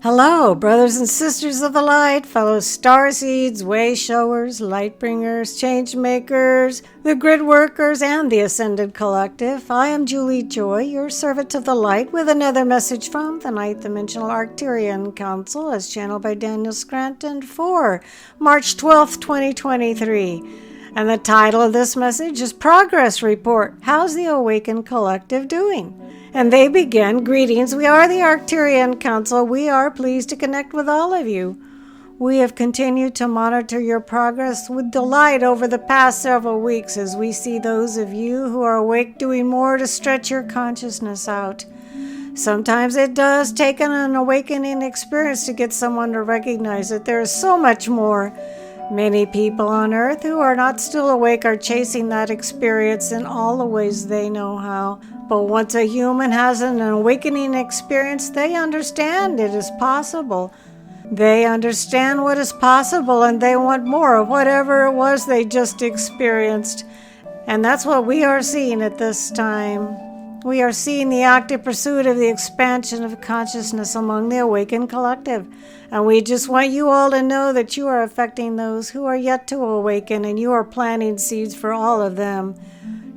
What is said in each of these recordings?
Hello, brothers and sisters of the light, fellow starseeds, way showers, light bringers, change makers, the grid workers, and the ascended collective. I am Julie Joy, your servant of the light, with another message from the ninth dimensional Arcturian Council, as channeled by Daniel Scranton for March 12th, 2023. And the title of this message is Progress Report. How's the Awaken Collective doing? And they begin, greetings, we are the Arcturian Council. We are pleased to connect with all of you. We have continued to monitor your progress with delight over the past several weeks as we see those of you who are awake doing more to stretch your consciousness out. Sometimes it does take an awakening experience to get someone to recognize that there is so much more. Many people on Earth who are not still awake are chasing that experience in all the ways they know how. But once a human has an awakening experience, they understand it is possible. They understand what is possible and they want more of whatever it was they just experienced. And that's what we are seeing at this time. We are seeing the active pursuit of the expansion of consciousness among the awakened collective. And we just want you all to know that you are affecting those who are yet to awaken, and you are planting seeds for all of them.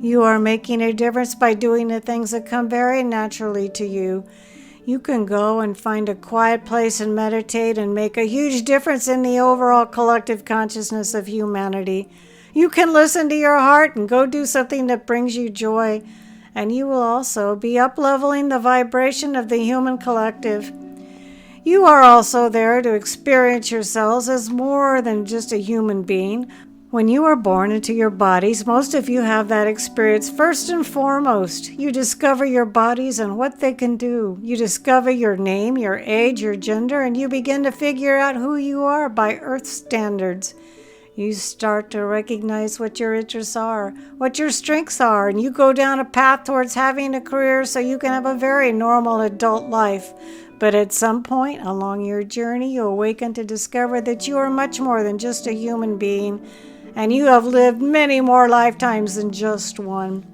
You are making a difference by doing the things that come very naturally to you. You can go and find a quiet place and meditate and make a huge difference in the overall collective consciousness of humanity. You can listen to your heart and go do something that brings you joy. And you will also be up-leveling the vibration of the human collective. You are also there to experience yourselves as more than just a human being. When you are born into your bodies, most of you have that experience first and foremost. You discover your bodies and what they can do. You discover your name, your age, your gender, and you begin to figure out who you are by Earth standards. You start to recognize what your interests are, what your strengths are, and you go down a path towards having a career so you can have a very normal adult life. But at some point along your journey, you awaken to discover that you are much more than just a human being, and you have lived many more lifetimes than just one.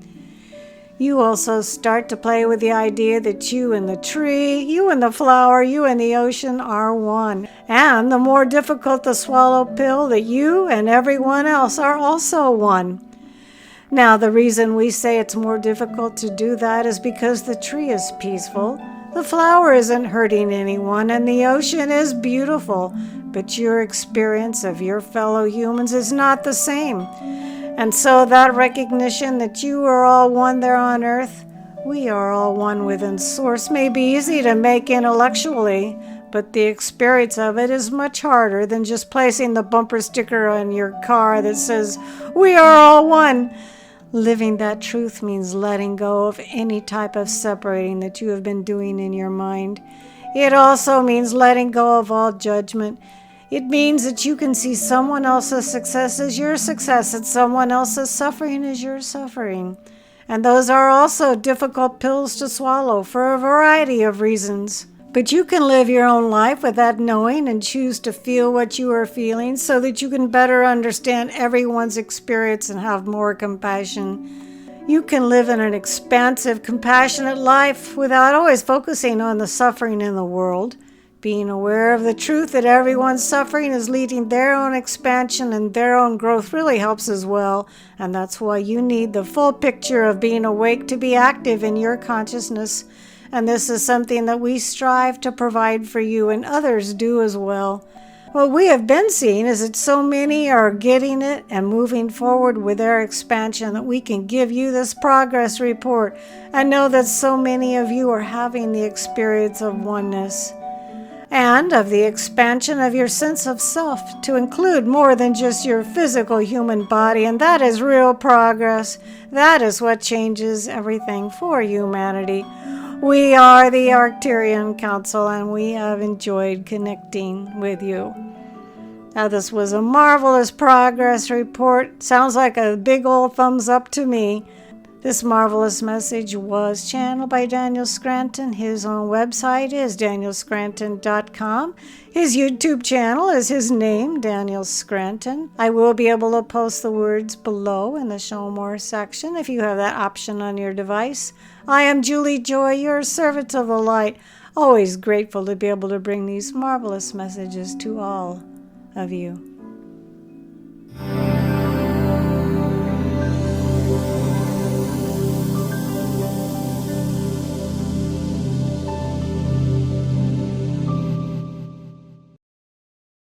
You also start to play with the idea that you and the tree, you and the flower, you and the ocean are one. And the more difficult to swallow pill, that you and everyone else are also one. Now, the reason we say it's more difficult to do that is because the tree is peaceful, the flower isn't hurting anyone, and the ocean is beautiful. But your experience of your fellow humans is not the same. And so that recognition that you are all one there on Earth, we are all one within Source, may be easy to make intellectually, but the experience of it is much harder than just placing the bumper sticker on your car that says, "We are all one." Living that truth means letting go of any type of separating that you have been doing in your mind. It also means letting go of all judgment. It means that you can see someone else's success as your success and someone else's suffering as your suffering. And those are also difficult pills to swallow for a variety of reasons. But you can live your own life with that knowing and choose to feel what you are feeling so that you can better understand everyone's experience and have more compassion. You can live in an expansive, compassionate life without always focusing on the suffering in the world. Being aware of the truth that everyone's suffering is leading their own expansion and their own growth really helps as well. And that's why you need the full picture of being awake to be active in your consciousness. And this is something that we strive to provide for you, and others do as well. What we have been seeing is that so many are getting it and moving forward with their expansion that we can give you this progress report and know that so many of you are having the experience of oneness and of the expansion of your sense of self to include more than just your physical human body. And that is real progress. That is what changes everything for humanity. We are the Arcturian Council, and we have enjoyed connecting with you. Now, this was a marvelous progress report. Sounds like a big old thumbs up to me. This marvelous message was channeled by Daniel Scranton. His own website is danielscranton.com. His YouTube channel is his name, Daniel Scranton. I will be able to post the words below in the Show More section if you have that option on your device. I am Julie Joy, your servant of the light. Always grateful to be able to bring these marvelous messages to all of you.